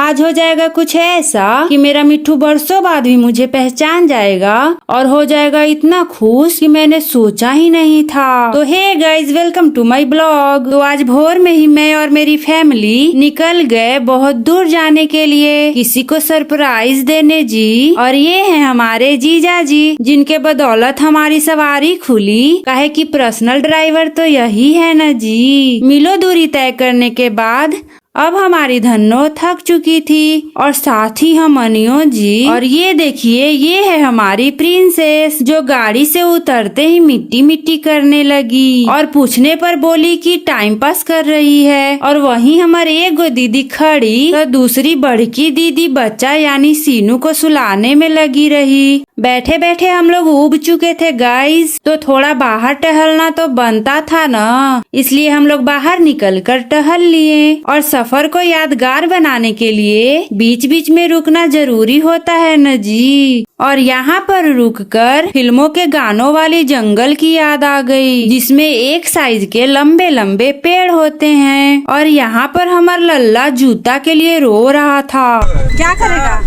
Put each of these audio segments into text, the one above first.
आज हो जाएगा कुछ ऐसा कि मेरा मिट्ठू बरसों बाद भी मुझे पहचान जाएगा और हो जाएगा इतना खुश कि मैंने सोचा ही नहीं था। तो hey guys, welcome to my blog. तो आज भोर में ही मैं और मेरी फैमिली निकल गए बहुत दूर जाने के लिए, किसी को सरप्राइज देने जी। और ये है हमारे जीजा जी, जिनके बदौलत हमारी सवारी खुली। काहे कि पर्सनल ड्राइवर तो यही है न जी। मिलो दूरी तय करने के बाद अब हमारी धन्नो थक चुकी थी और साथ ही हम अनियो जी। और ये देखिए, ये है हमारी प्रिंसेस, जो गाड़ी से उतरते ही मिट्टी मिट्टी करने लगी और पूछने पर बोली कि टाइम पास कर रही है। और वहीं हमारे एक गो दीदी खड़ी तो दूसरी बड़की दीदी बच्चा यानी सीनू को सुलाने में लगी रही। बैठे बैठे हम लोग उब चुके थे गाइस, तो थोड़ा बाहर टहलना तो बनता था ना, इसलिए हम लोग बाहर निकल कर टहल लिए। और सफर को यादगार बनाने के लिए बीच बीच में रुकना जरूरी होता है न जी। और यहाँ पर रुककर फिल्मों के गानों वाली जंगल की याद आ गई, जिसमें एक साइज के लंबे लंबे पेड़ होते हैं। और यहाँ पर हमारा लल्ला जूता के लिए रो रहा था। क्या करेगा?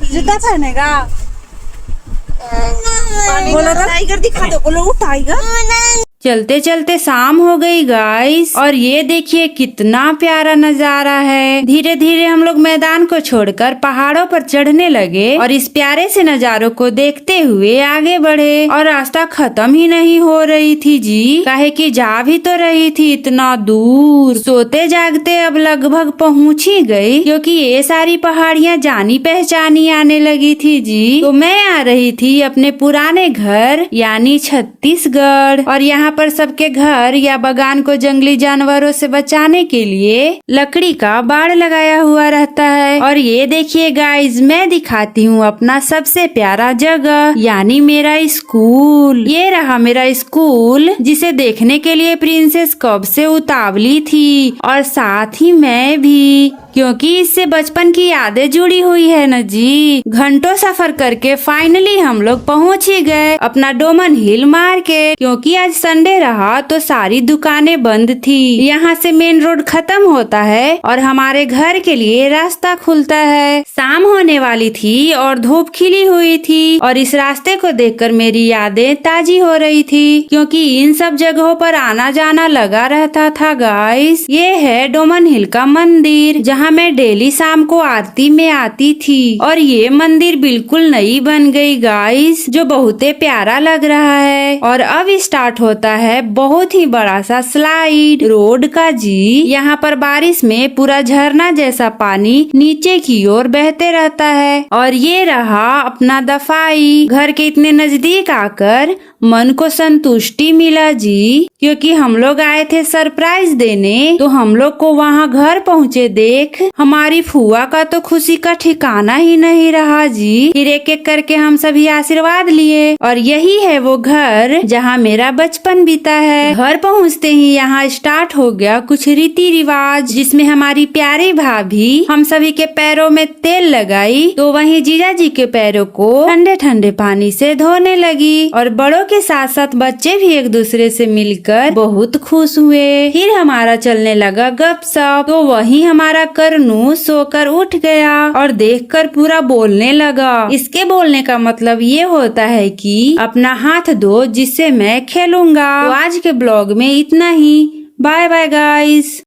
जूता पहनेगा? बोलो टाइगर दिखा दो, बोलो टाइगर। चलते चलते शाम हो गई गाइस, और ये देखिए कितना प्यारा नजारा है। धीरे धीरे हम लोग मैदान को छोड़कर पहाड़ों पर चढ़ने लगे और इस प्यारे से नजारों को देखते हुए आगे बढ़े। और रास्ता खत्म ही नहीं हो रही थी जी, काहे कि जा भी तो रही थी इतना दूर। सोते जागते अब लगभग पहुंच ही गई, क्योंकि ये सारी पहाड़ियाँ जानी पहचानी आने लगी थी जी। तो मैं आ रही थी अपने पुराने घर यानी छत्तीसगढ़। और यहाँ पर सबके घर या बगान को जंगली जानवरों से बचाने के लिए लकड़ी का बाड़ लगाया हुआ रहता है। और ये देखिए गाइज, मैं दिखाती हूँ अपना सबसे प्यारा जगह यानी मेरा स्कूल। ये रहा मेरा स्कूल, जिसे देखने के लिए प्रिंसेस कब से उतावली थी, और साथ ही मैं भी, क्योंकि इससे बचपन की यादें जुड़ी हुई है न जी। घंटों सफर करके फाइनली हम लोग पहुँच ही गए अपना डोमन हिल मार्केट, क्योंकि आज संडे रहा तो सारी दुकानें बंद थी। यहाँ से मेन रोड खत्म होता है और हमारे घर के लिए रास्ता खुलता है। शाम होने वाली थी और धूप खिली हुई थी, और इस रास्ते को देखकर मेरी यादें ताजी हो रही थी, क्योंकि इन सब जगहों पर आना जाना लगा रहता था गाइस। ये है डोमन हिल का मंदिर, जहाँ मैं डेली शाम को आरती में आती थी। और ये मंदिर बिल्कुल नई बन गई गाइस, जो बहुत ही प्यारा लग रहा है। और अब स्टार्ट होता है बहुत ही बड़ा सा स्लाइड रोड का जी। यहाँ पर बारिश में पूरा झरना जैसा पानी नीचे की ओर बहते रहता है। और ये रहा अपना दफाई। घर के इतने नजदीक आकर मन को संतुष्टि मिला जी, क्योंकि हम लोग आए थे सरप्राइज देने। तो हम लोग को वहाँ घर पहुँचे देख हमारी फुआ का तो खुशी का ठिकाना ही नहीं रहा जी। फिर एक एक करके हम सभी आशीर्वाद लिए, और यही है वो घर जहाँ मेरा बचपन बीता है। घर पहुँचते ही यहाँ स्टार्ट हो गया कुछ रीति रिवाज, जिसमें हमारी प्यारी भाभी हम सभी के पैरों में तेल लगाई, तो वहीं जीजा जी के पैरों को ठंडे ठंडे पानी से धोने लगी। और बड़ों के साथ साथ बच्चे भी एक दूसरे से मिलकर बहुत खुश हुए। फिर हमारा चलने लगा गपशप, तो वहीं हमारा करनू सोकर उठ गया और देखकर पूरा बोलने लगा। इसके बोलने का मतलब ये होता है कि अपना हाथ दो जिससे मैं खेलूंगा। तो आज के ब्लॉग में इतना ही। Bye bye guys.